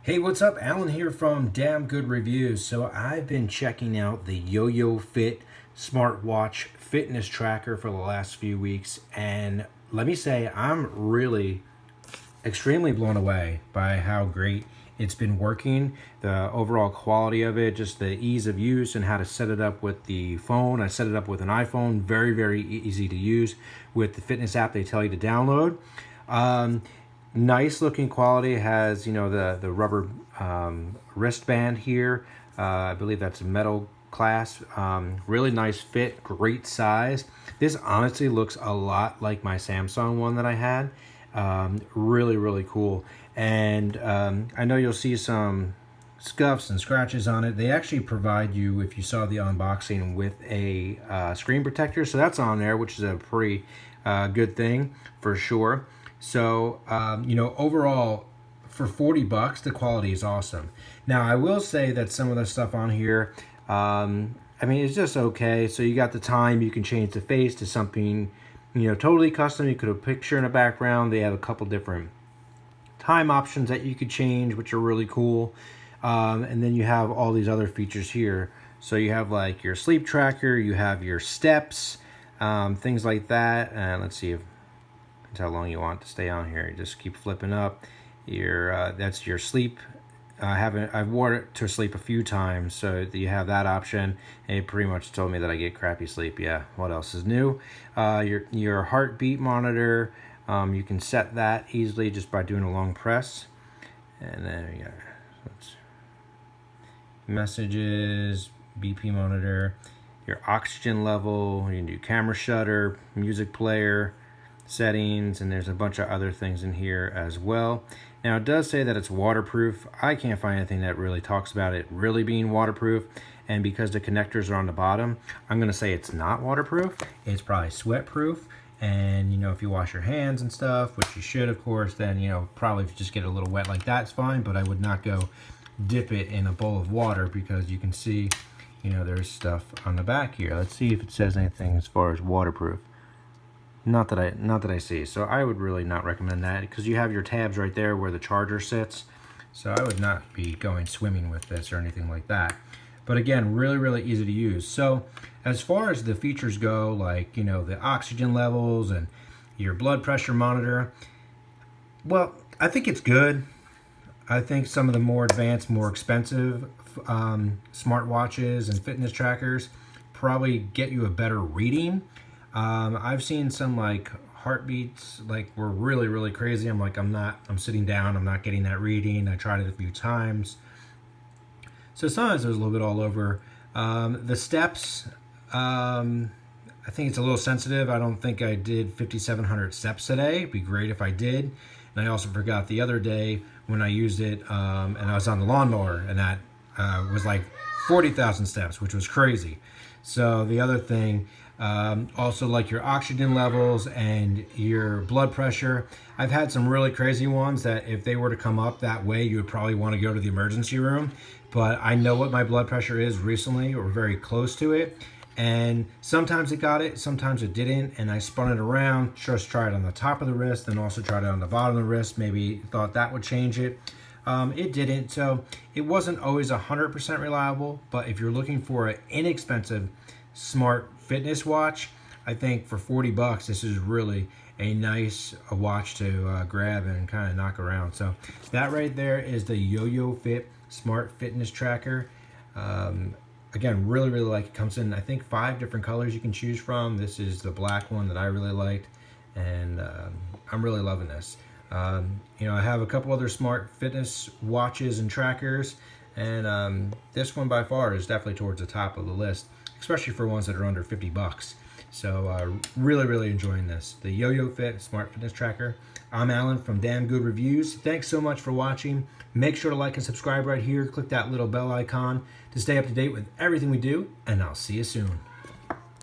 Hey, what's up? Alan here from Damn Good Reviews. So I've been checking out the Yo-Yo Fit smartwatch fitness tracker for the last few weeks, and let me say I'm really extremely blown away by how great it's been working, the overall quality of it, just the ease of use and how to set it up with the phone. I set it up with an iPhone, very easy to use with the fitness app they tell you to download. Nice looking quality. It has, the rubber wristband here. I believe that's a metal clasp. Really nice fit, great size. This honestly looks a lot like my Samsung one that I had. Really cool. And I know you'll see some scuffs and scratches on it. They actually provide you, if you saw the unboxing, with a screen protector. So that's on there, which is a pretty good thing for sure. So, overall, for 40 bucks, the quality is awesome. Now, I will say that some of the stuff on here, it's just okay. So you got the time, you can change the face to something, totally custom. You could have a picture in the background. They have a couple different time options that you could change, which are really cool. And then you have all these other features here. So you have like your sleep tracker, you have your steps, things like that. And let's see if how long you want to stay on here. You just keep flipping up. That's your sleep. I've worn it to sleep a few times, so you have that option. And it pretty much told me that I get crappy sleep. Yeah, what else is new? Your heartbeat monitor. You can set that easily just by doing a long press. And then you got messages, BP monitor, your oxygen level. You can do camera shutter, music player, settings, and there's a bunch of other things in here as well. Now it does say that it's waterproof. I can't find anything that really talks about it really being waterproof, and because the connectors are on the bottom, I'm gonna say it's not waterproof. It's probably sweat proof, and if you wash your hands and stuff, which you should of course, then probably if you just get a little wet like that, it's fine. But I would not go dip it in a bowl of water, because you can see there's stuff on the back here. Let's see if it says anything as far as waterproof. Not that I see. So I would really not recommend that, because you have your tabs right there where the charger sits. So I would not be going swimming with this or anything like that. But again, really easy to use. So as far as the features go, like the oxygen levels and your blood pressure monitor, well, I think it's good. I think some of the more advanced, more expensive smartwatches and fitness trackers probably get you a better reading. I've seen some like heartbeats like were really crazy. I'm sitting down, I'm not getting that reading. I tried it a few times. So sometimes it was a little bit all over. The steps, I think it's a little sensitive. I don't think I did 5,700 steps today. It'd be great if I did. And I also forgot the other day when I used it, and I was on the lawnmower, and that was like 40,000 steps, which was crazy. So the other thing, also like your oxygen levels and your blood pressure. I've had some really crazy ones that if they were to come up that way, you would probably want to go to the emergency room. But I know what my blood pressure is recently, or very close to it. And sometimes it got it, sometimes it didn't. And I spun it around, just tried it on the top of the wrist, and also tried it on the bottom of the wrist. Maybe thought that would change it. It didn't. So it wasn't always 100% reliable. But if you're looking for an inexpensive smart fitness watch, I think for 40 bucks, this is really a nice watch to grab and kind of knock around. So that right there is the Yo-Yo Fit Smart Fitness Tracker. Again, really like it. Comes in, I think, 5 different colors you can choose from. This is the black one that I really liked, and I'm really loving this. I have a couple other smart fitness watches and trackers, and this one by far is definitely towards the top of the list, especially for ones that are under 50 bucks. So really enjoying this. The Yo-Yo Fit Smart Fitness Tracker. I'm Alan from Damn Good Reviews. Thanks so much for watching. Make sure to like and subscribe right here. Click that little bell icon to stay up to date with everything we do, and I'll see you soon.